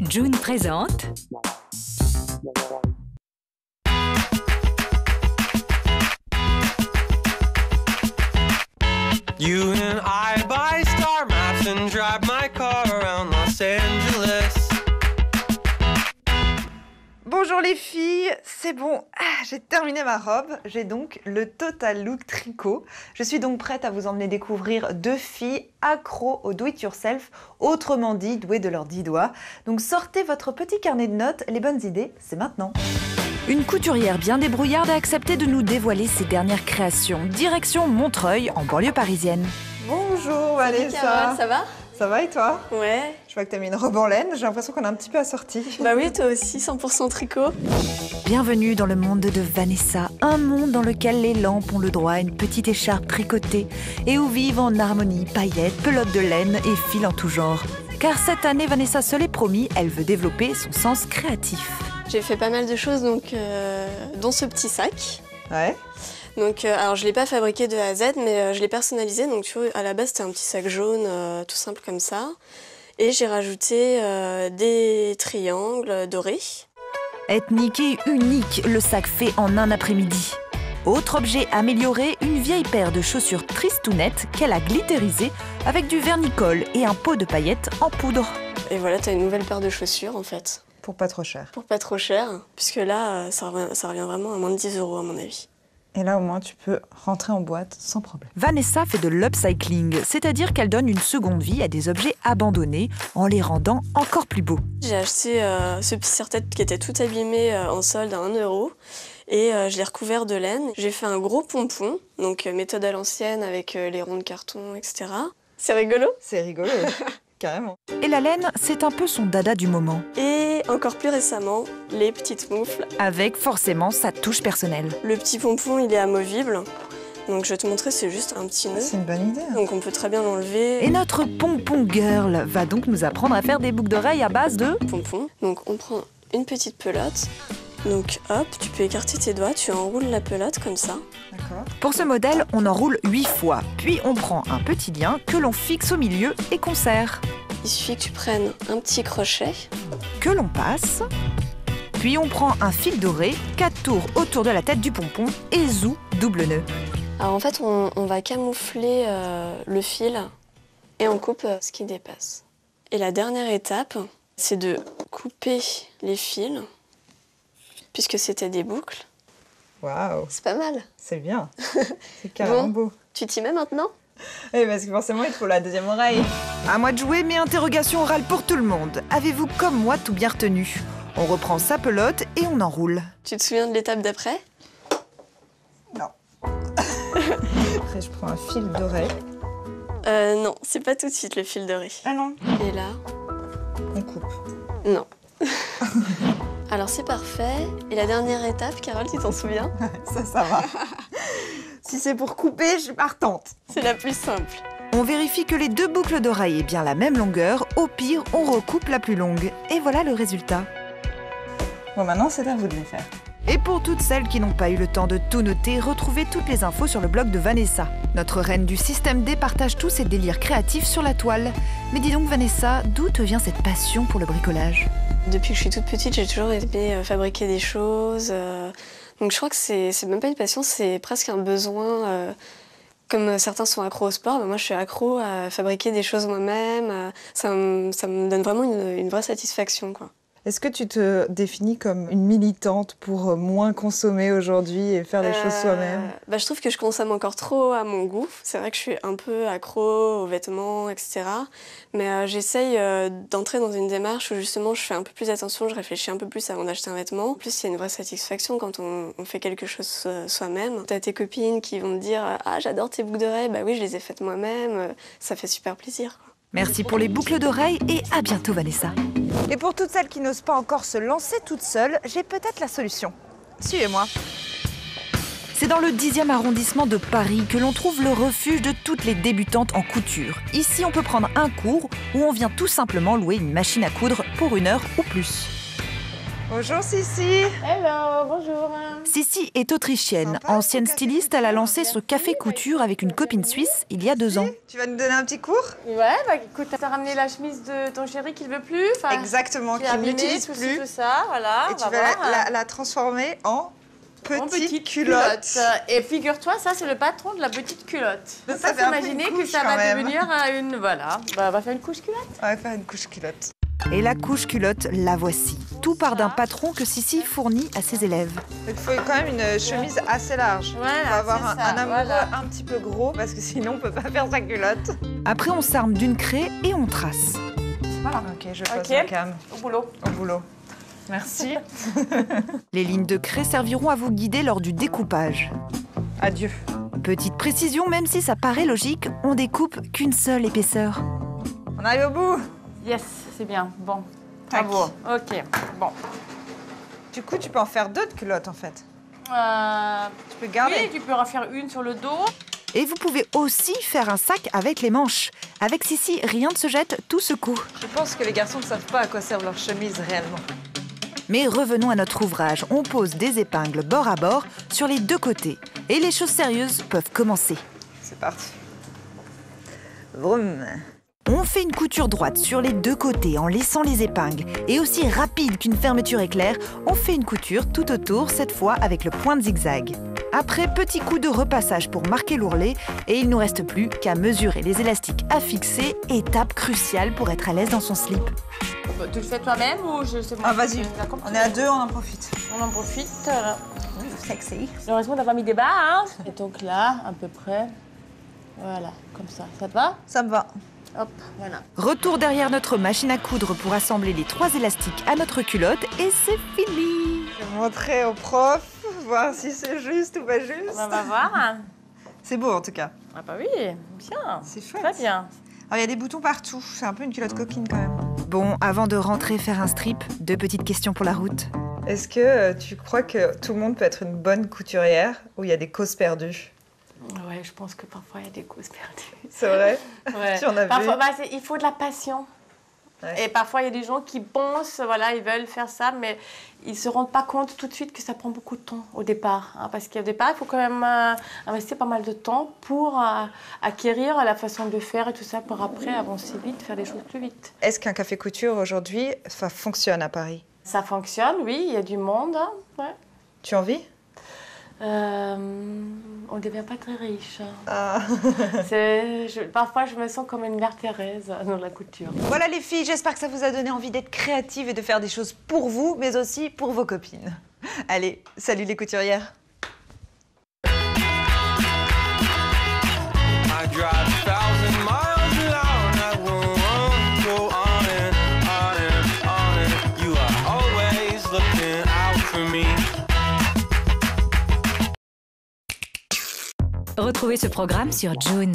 June présente You and I buy star maps and drive my car around Los Angeles. Bonjour les filles, c'est bon, j'ai terminé ma robe, j'ai donc le total look tricot. Je suis donc prête à vous emmener découvrir deux filles accros au do-it-yourself, autrement dit douées de leurs 10 doigts. Donc sortez votre petit carnet de notes, les bonnes idées, c'est maintenant. Une couturière bien débrouillarde a accepté de nous dévoiler ses dernières créations. Direction Montreuil, en banlieue parisienne. Bonjour Vanessa. Carole, ça va? Ça va et toi? Ouais. Je vois que t'as mis une robe en laine, j'ai l'impression qu'on est un petit peu assortis. Bah oui, toi aussi, 100% tricot. Bienvenue dans le monde de Vanessa, un monde dans lequel les lampes ont le droit à une petite écharpe tricotée et où vivent en harmonie paillettes, pelotes de laine et fils en tout genre. Car cette année, Vanessa se l'est promis, elle veut développer son sens créatif. J'ai fait pas mal de choses, donc, dont ce petit sac. Ouais. Donc, alors je l'ai pas fabriqué de A à Z, mais je l'ai personnalisé. Donc tu vois, à la base c'était un petit sac jaune, tout simple comme ça. Et j'ai rajouté des triangles dorés. Ethnique et unique, le sac fait en un après-midi. Autre objet amélioré, une vieille paire de chaussures tristounettes qu'elle a glitterisées avec du vernicole et un pot de paillettes en poudre. Et voilà, t'as une nouvelle paire de chaussures en fait. Pour pas trop cher. Pour pas trop cher, puisque là, ça revient vraiment à moins de 10 € à mon avis. Et là au moins tu peux rentrer en boîte sans problème. Vanessa fait de l'upcycling, c'est-à-dire qu'elle donne une seconde vie à des objets abandonnés en les rendant encore plus beaux. J'ai acheté ce petit serre-tête qui était tout abîmé en solde à 1 € et je l'ai recouvert de laine. J'ai fait un gros pompon, donc méthode à l'ancienne avec les ronds de carton, etc. C'est rigolo. C'est rigolo, carrément. Et la laine, c'est un peu son dada du moment, Et encore plus récemment, les petites moufles. avec forcément sa touche personnelle. Le petit pompon, il est amovible. Donc je vais te montrer, c'est juste un petit nœud. C'est une bonne idée. Donc on peut très bien l'enlever. Et notre pompon girl va donc nous apprendre à faire des boucles d'oreilles à base de... Pompon. Donc on prend une petite pelote. Donc hop, tu peux écarter tes doigts, tu enroules la pelote comme ça. D'accord. Pour ce modèle, on enroule 8 fois, puis on prend un petit lien que l'on fixe au milieu et qu'on serre, Il suffit que tu prennes un petit crochet. que l'on passe, puis on prend un fil doré, 4 tours autour de la tête du pompon et zou, double nœud. Alors en fait, on va camoufler le fil et on coupe ce qui dépasse. Et la dernière étape, c'est de couper les fils, puisque c'était des boucles. Waouh, C'est pas mal. c'est bien. C'est carrément Bon. beau. Tu t'y mets maintenant? Oui, parce que forcément, il te faut la deuxième oreille. À moi de jouer, mais interrogation orale pour tout le monde. Avez-vous comme moi tout bien retenu? On reprend sa pelote et on enroule. Tu te souviens de l'étape d'après? Non. Après, je prends un fil doré. Non, c'est pas tout de suite le fil doré. Ah non. Et là, On coupe. non. Alors c'est parfait. Et la dernière étape, Carole, tu t'en souviens? Ça va. Si c'est pour couper, je suis partante. C'est la plus simple. On vérifie que les deux boucles d'oreilles aient bien la même longueur. Au pire, on recoupe la plus longue. Et voilà le résultat. Bon, maintenant, c'est à vous de les faire. Et pour toutes celles qui n'ont pas eu le temps de tout noter, retrouvez toutes les infos sur le blog de Vanessa. Notre reine du système D partage tous ses délires créatifs sur la toile. Mais dis donc Vanessa, d'où te vient cette passion pour le bricolage? Depuis que je suis toute petite, j'ai toujours aimé fabriquer des choses. Donc je crois que c'est même pas une passion, c'est presque un besoin. Comme certains sont accros au sport, moi je suis accro à fabriquer des choses moi-même. Ça me donne vraiment une vraie satisfaction, quoi. Est-ce que tu te définis comme une militante pour moins consommer aujourd'hui et faire les choses soi-même? Je trouve que je consomme encore trop à mon goût. C'est vrai que je suis un peu accro aux vêtements, etc. Mais j'essaye d'entrer dans une démarche où justement je fais un peu plus attention, je réfléchis un peu plus avant d'acheter un vêtement. En plus, il y a une vraie satisfaction quand on fait quelque chose soi-même. T'as tes copines qui vont te dire « Ah, j'adore tes boucles d'oreilles ». Bah oui, je les ai faites moi-même. Ça fait super plaisir, quoi. Merci pour les boucles d'oreilles et à bientôt Vanessa. Et pour toutes celles qui n'osent pas encore se lancer toutes seules, j'ai peut-être la solution. Suivez-moi. C'est dans le 10e arrondissement de Paris que l'on trouve le refuge de toutes les débutantes en couture. Ici, on peut prendre un cours où on vient tout simplement louer une machine à coudre pour 1 heure ou plus. Bonjour Sissi. Hello, bonjour. Sissi est autrichienne. Sympa, Ancienne ton café styliste, elle a couture. lancé ce café couture avec une copine suisse il y a 2 ans. Tu vas nous donner un petit cours? Ouais, bah écoute, t'as ramené la chemise de ton chéri qui ne veut plus. Exactement, qui est qui abîmée, n'utilise tout plus. Tout ça, voilà. Et on tu va vas voir. la transformer en En petite culotte. Et figure-toi, ça c'est le patron de la petite culotte. Ça Donc fait faut un peu imaginer une que couche, ça quand va même. devenir une... Voilà, bah, on va faire une couche culotte. On va faire une couche culotte. Et la couche culotte, la voici. Tout part d'un patron que Sissi fournit à ses élèves. Il faut quand même une chemise assez large. Voilà, On va avoir c'est ça, un amoureux voilà. un petit peu gros parce que sinon on peut pas faire sa culotte. Après, on s'arme d'une craie et on trace. Ok, je pose Ok. ma cam Au boulot. au boulot. Merci. Les lignes de craie serviront à vous guider lors du découpage. Adieu. Petite précision, même si ça paraît logique, on découpe qu'une seule épaisseur. On arrive au bout. Yes, c'est bien. Bon, Tac. bravo. Ok, bon. Du coup, tu peux en faire 2 de culottes en fait. Tu peux Oui, garder. tu peux en faire une sur le dos. Et vous pouvez aussi faire un sac avec les manches. Avec Sissi, rien ne se jette, tout se coud. Je pense que les garçons ne savent pas à quoi servent leurs chemises réellement. Mais revenons à notre ouvrage. On pose des épingles bord à bord sur les 2 côtés. Et les choses sérieuses peuvent commencer. C'est parti. Vroom. On fait une couture droite sur les 2 côtés en laissant les épingles. Et aussi rapide qu'une fermeture éclair, on fait une couture tout autour, cette fois avec le point de zigzag. Après, petit coup de repassage pour marquer l'ourlet, et il ne nous reste plus qu'à mesurer les élastiques à fixer, étape cruciale pour être à l'aise dans son slip. Bah, tu le fais toi-même ou je sais pas? Ah vas-y, D'accord, on est à 2, on en profite. On en profite. Sexy. Heureusement d'avoir mis des bas, hein. Et donc là, à peu près, voilà, comme ça. Ça te va? Ça me va. Hop, voilà. Retour derrière notre machine à coudre pour assembler les 3 élastiques à notre culotte, et c'est fini. Je vais montrer au prof, voir si c'est juste ou pas juste. On va voir. C'est beau en tout cas. Ah bah oui, bien. C'est chouette. Très bien. Alors il y a des boutons partout, c'est un peu une culotte coquine quand même. Bon, avant de rentrer faire un strip, 2 petites questions pour la route. Est-ce que tu crois que tout le monde peut être une bonne couturière ou il y a des causes perdues? Ouais, je pense que parfois il y a des causes perdues. C'est vrai? Ouais. Tu en as vu? Parfois, il faut de la passion. Ouais. Et parfois, il y a des gens qui pensent, voilà, ils veulent faire ça, mais ils ne se rendent pas compte tout de suite que ça prend beaucoup de temps au départ. Hein, parce qu'au départ, il faut quand même investir pas mal de temps pour acquérir la façon de faire et tout ça, pour après avancer vite, faire les choses plus vite. Est-ce qu'un café couture aujourd'hui fonctionne à Paris? Ça fonctionne, oui, il y a du monde. Hein, ouais. Tu en vis? On ne devient pas très riche. Ah. Parfois, je me sens comme une mère Thérèse dans la couture. Voilà les filles, j'espère que ça vous a donné envie d'être créatives et de faire des choses pour vous, mais aussi pour vos copines. Allez, salut les couturières. I drive 1,000 miles an hour and I won't go on and on. You are always looking out for me. Retrouvez ce programme sur June.